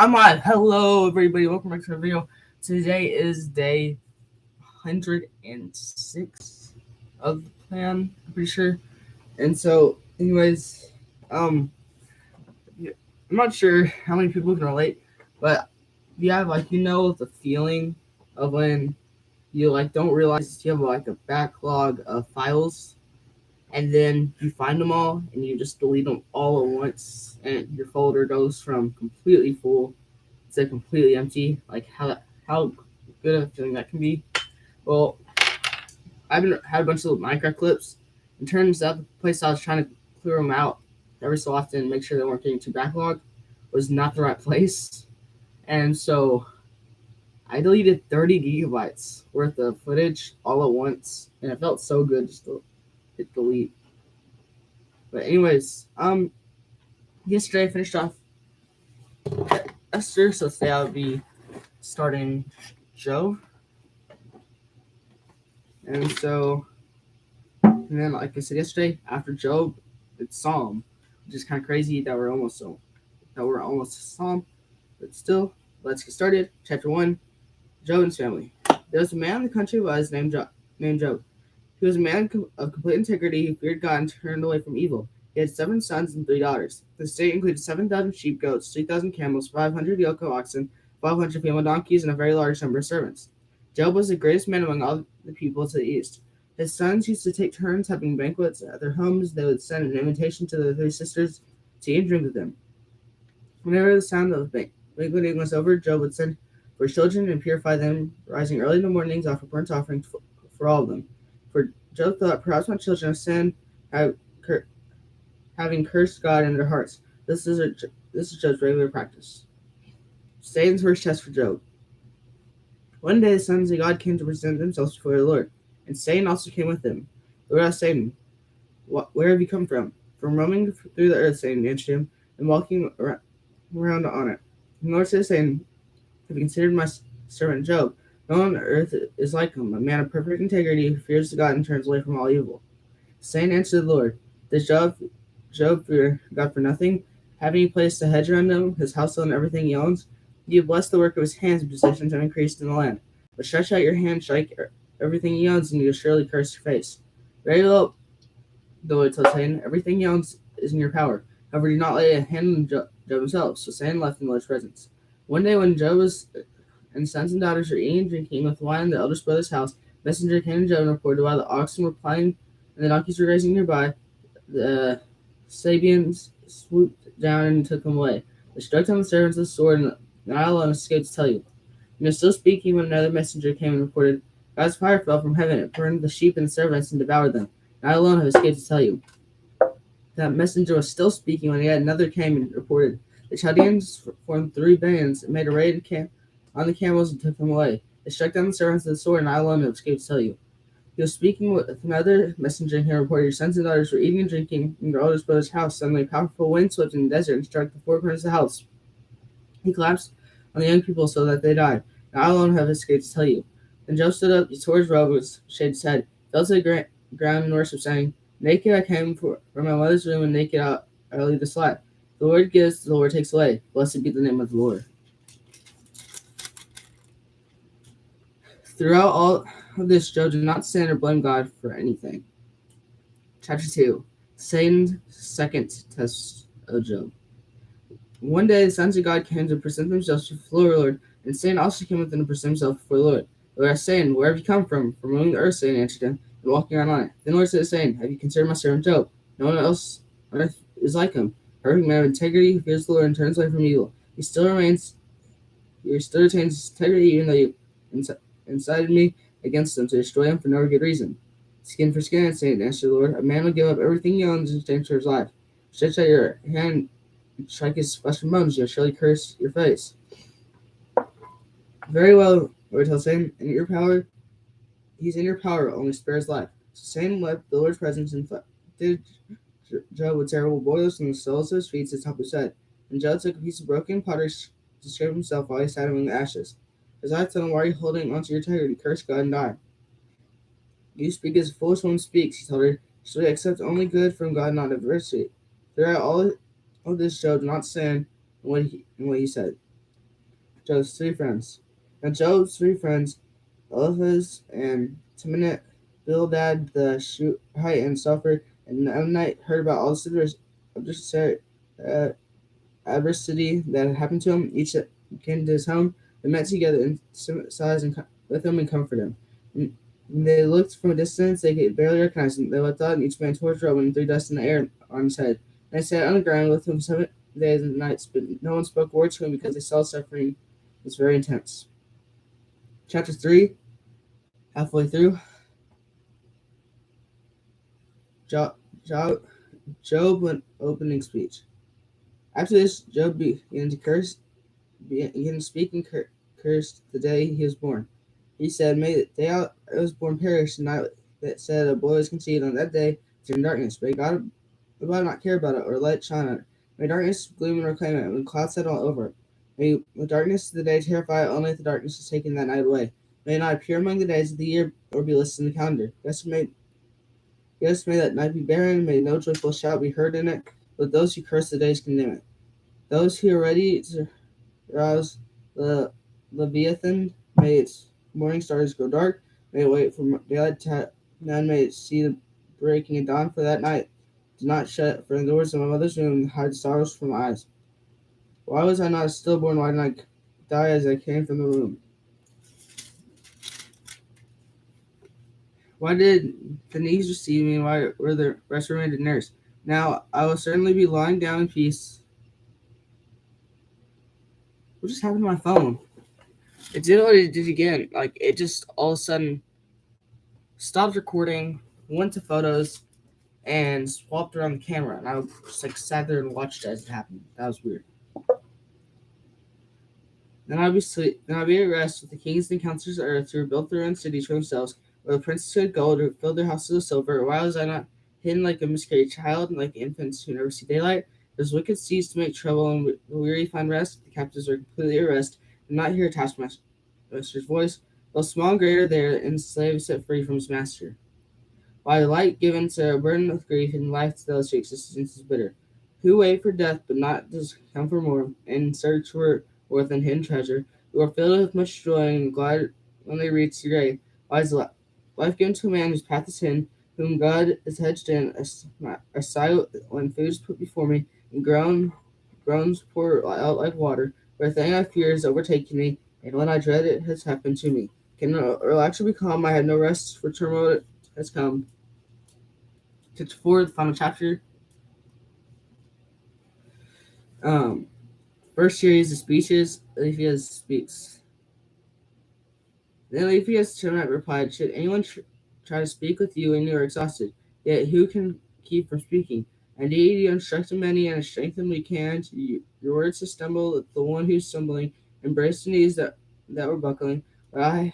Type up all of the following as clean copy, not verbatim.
I'm on. Hello, everybody. Welcome back to the video. Today is day 106 of the plan. I'm pretty sure. And so, anyways, um, yeah, I'm not sure how many people can relate, but you have the feeling of when you don't realize you have a backlog of files, and then you find them all and you just delete them all at once, and your folder goes from completely full to completely empty. Like how good of a feeling that can be. Well, I've been had a bunch of Minecraft clips. It turns out the place I was trying to clear them out every so often, make sure they weren't getting too backlogged, was not the right place. And so I deleted 30 gigabytes worth of footage all at once, and it felt so good just to hit delete. But anyways, yesterday I finished off Esther, so today I'll be starting Joe. And so, and then like I said yesterday, after Job, it's Psalm, which is kind of crazy that we're almost Psalm, but still, let's get started. Chapter 1, Job and his family. There was a man in the country was named Job. He was a man of complete integrity who feared God and turned away from evil. He had 7 sons and 3 daughters. The estate included 7,000 sheep, goats, 3,000 camels, 500 yoke of oxen, 500 female donkeys, and a very large number of servants. Job was the greatest man among all the people to the east. His sons used to take turns having banquets at their homes. They would send an invitation to their 3 sisters to eat and drink with them. Whenever the sound of banqueting was over, Job would send for his children and purify them, rising early in the mornings, offer burnt offerings for all of them. For Job thought, perhaps my children have sinned, having cursed God in their hearts. This is Job's regular practice. Satan's first test for Job. One day the sons of God came to present themselves before the Lord, and Satan also came with them. The Lord asked Satan, where have you come from? From roaming through the earth, Satan answered him, and walking around on it. And the Lord said to Satan, have you considered my servant Job? No one on earth is like him, a man of perfect integrity who fears God and turns away from all evil. Satan answered the Lord, does Job fear God for nothing? Having he placed a hedge around him, his household, and everything he owns? You bless the work of his hands, and possessions have increased in the land. But stretch out your hand, strike everything he owns, and you will surely curse your face. Very well, the Lord told Satan, everything he owns is in your power. However, do not lay a hand on Job himself. So Satan left in the Lord's presence. One day when Job and sons and daughters were eating and drinking with wine in the eldest brother's house, a messenger came to Job and reported while the oxen were plying and the donkeys were grazing nearby, the Sabians swooped down and took him away. They struck down the servants with the sword, and I alone escaped to tell you. And was still speaking when another messenger came and reported, God's fire fell from heaven, it burned the sheep and the servants and devoured them. And I alone have escaped to tell you. That messenger was still speaking when yet another came and reported, the Chaldeans formed 3 bands and made a raid on the camels and took them away. They struck down the servants with the sword, and I alone have escaped to tell you. He was speaking with another messenger, and he reported, your sons and daughters were eating and drinking in your oldest brother's house. Suddenly, a powerful wind swept in the desert and struck the 4 corners of the house. He collapsed on the young people so that they died. And I alone have escaped to tell you. Then Job stood up, he tore his robe, shaved his head, fell to the ground in worship, saying, naked I came from my mother's womb, and naked I'll leave this life. The Lord gives, the Lord takes away. Blessed be the name of the Lord. Throughout all of this, Job did not sin or blame God for anything. Chapter 2. Satan's second test of Job. One day the sons of God came to present themselves before the Lord, and Satan also came with them to present himself before the Lord. The Lord asked Satan, where have you come from? From roaming the earth, Satan answered him, and walking around on it. Then the Lord said to Satan, have you considered my servant Job? No one else on earth is like him, a perfect man of integrity who fears the Lord and turns away from evil. He still retains his integrity even though you incited me against him to destroy him for no good reason. Skin for skin, Satan answered the Lord. A man will give up everything he owns in exchange for his life. Stretch out your hand and strike his flesh and bones, you'll surely curse your face. Very well, Lord tells Satan, he's in your power, only spare his life. So Satan left the Lord's presence and did Job with terrible boils from the soles of his feet to the top of his head. And Job took a piece of broken pottery to scrape himself while he sat among the ashes. His wife told him, why are you holding onto your integrity? Curse God and die. You speak as a foolish woman speaks, he told her. Should we accept only good from God, not adversity? Throughout all this, Job did not sin in what he said. Job's three friends. Now Job's three friends, Eliphaz and Temanite, Bildad the Shuhite, and Zophar and Ammonite, heard about all the uh, adversity that had happened to him. Each came to his home. They met together and sympathized with him and comforted him. And when they looked from a distance, they could barely recognize him. They left out, and each man tore his robe and threw dust in the air on his head. And they sat on the ground with him 7 days and nights, but no one spoke a word to him because they saw suffering was very intense. Chapter 3, halfway through. Job went opening speech. After this, Job began to speak and cursed the day he was born. He said, "May the day I was born perish, the night that said a boy was conceived on that day is in darkness. May God not care about it or let it shine on it. May darkness gloom and reclaim it, when clouds settle over it. May the darkness of the day terrify it, only if the darkness is taken that night away. May it not appear among the days of the year or be listed in the calendar. Yes, may that night be barren, may no joyful shout be heard in it. Let those who curse the days condemn it. Those who are ready to rouse the Leviathan, may its morning stars grow dark. May it wait for daylight to none. May it see the breaking of dawn for that night. Do not shut for the doors of my mother's womb and hide sorrows from my eyes. Why was I not stillborn? Why did I die as I came from the womb? Why did the knees receive me, and why were the rest remained in nurse? Now I will certainly be lying down in peace. What just happened to my phone? It did what it did again. Like, it just all of a sudden stopped recording, went to photos, and swapped around the camera. And I just sat there and watched as it happened. That was weird. Then I'll be at rest with the kings and counselors of earth who rebuilt their own cities for themselves, or the princes who had gold who filled their houses with silver. Why was I not hidden like a miscarried child, and like infants who never see daylight? Those wicked cease to make trouble, and the weary find rest. The captives are completely at rest, and not hear a taskmaster's voice. Though small and great are there, and the slave is set free from his master. Why the light given to a burden with grief, and life to those whose existence is bitter. Who wait for death, but not to come for more, and search for worth and hidden treasure, who are filled with much joy and glad when they reach the grave. Why is life given to a man whose path is hidden, whom God has hedged in, a sight when food is put before me, and groans pour out like water, where a thing I fear is overtaking me, and when I dread it has happened to me. Can relax or be calm? I have no rest, for turmoil has come. Chapter 4, the final chapter. First series of speeches, Eliphaz speaks. Then Eliphaz Temanite replied, "Should anyone try to speak with you and you are exhausted? Yet who can keep from speaking? Indeed, you instructed many and strengthened we can. Your words to stumble, the one who's stumbling, embrace the knees that were buckling. But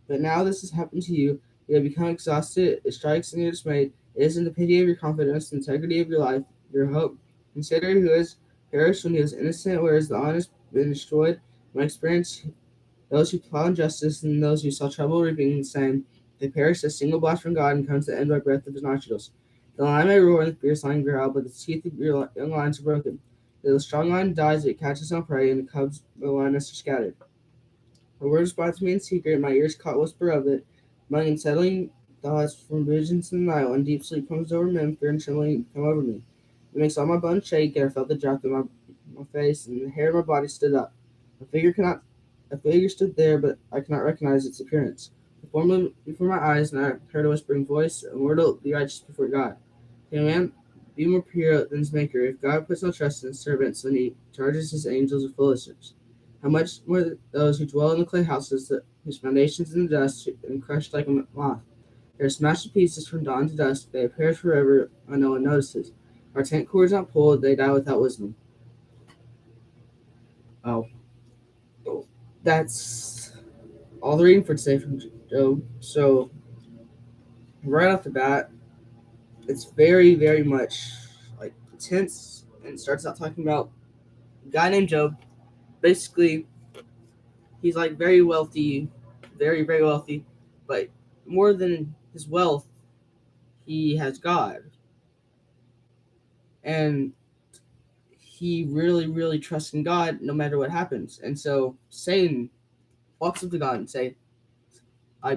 now this has happened to you. You have become exhausted. It strikes and you're dismayed. It isn't the pity of your confidence, the integrity of your life, your hope. Consider who has perished when he was innocent, whereas the honest been destroyed. My experience, those who plow injustice and those who saw trouble reaping the same, they perish as single blast from God and come to the end by breath of his nostrils. The lion may roar and the fierce lion growl, but the teeth of your young lions are broken. The strong lion dies, it catches on prey, and the cubs of the lioness are scattered. The word is brought to me in secret, my ears caught whisper of it. Among unsettling thoughts from visions in the night, when deep sleep comes over me, fear and trembling come over me. It makes all my bones shake, and I felt the drop in my face, and the hair of my body stood up. A figure stood there, but I could not recognize its appearance. It formed before my eyes, and I heard a whispering voice, "Immortal, be righteous before God." Can a man be more pure than his Maker? If God puts no trust in his servants, then he charges his angels with foolishness. How much more those who dwell in the clay houses, whose foundations in the dust, and crushed like a moth. They are smashed to pieces from dawn to dusk. They perish forever, and no one notices. Our tent cords not pulled, they die without wisdom. Oh, that's all the reading for today from Job. So, right off the bat, it's very, very much like tense, and starts out talking about a guy named Job. Basically, he's like very wealthy, very, very wealthy, but more than his wealth, he has God. And he really, really trusts in God no matter what happens. And so Satan walks up to God and say,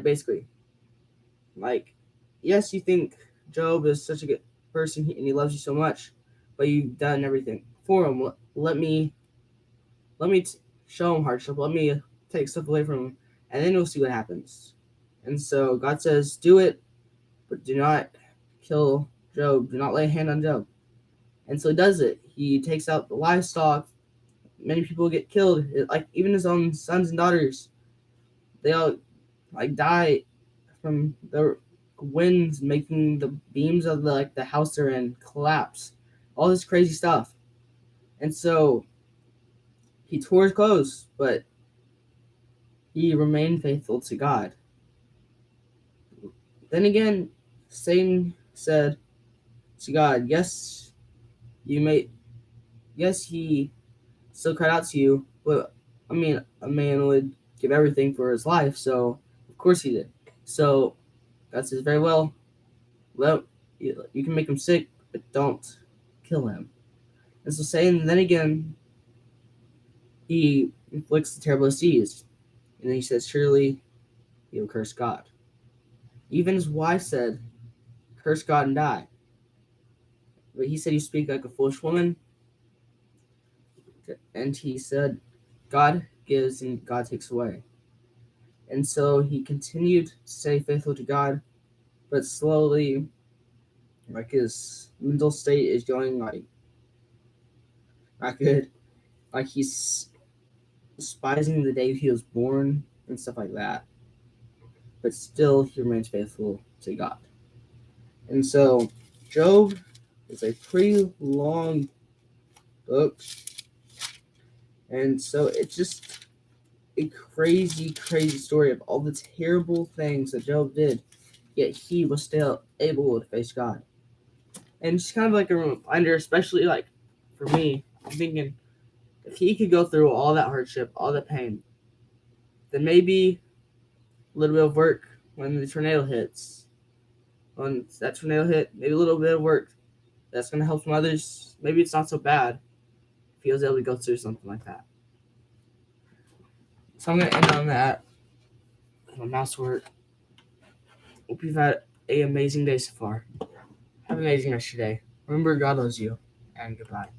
basically, like, yes, you think Job is such a good person and he loves you so much, but you've done everything for him. Let me show him hardship. Let me take stuff away from him, and then we'll see what happens. And so God says, do it, but do not kill Job. Do not lay a hand on Job. And so he does it. He takes out the livestock. Many people get killed. Like even his own sons and daughters, they all die from the winds making the beams of the house they're in collapse. All this crazy stuff. And so he tore his clothes, but he remained faithful to God. Then again, Satan said to God, yes, he still cried out to you, but a man would give everything for his life, so of course he did. So God says, very well, you can make him sick, but don't kill him. And so Satan, then again, he inflicts the terrible disease, and then he says, surely he will curse God. Even his wife said, curse God and die. But he said, you speak like a foolish woman. And he said, God gives and God takes away. And so he continued to stay faithful to God, but slowly, his mental state is going not good. Like he's despising the day he was born and stuff like that. But still, he remains faithful to God. And so, Job is a pretty long book. And so it's just a crazy, crazy story of all the terrible things that Job did, yet he was still able to face God. And it's kind of like a reminder, especially for me, I'm thinking if he could go through all that hardship, all that pain, then maybe a little bit of work when the tornado hits. When that tornado hit, maybe a little bit of work that's going to help some others. Maybe it's not so bad if he was able to go through something like that. So I'm going to end on that. My mouse work. Hope you've had an amazing day so far. Have an amazing rest of your day. Remember, God loves you, and goodbye.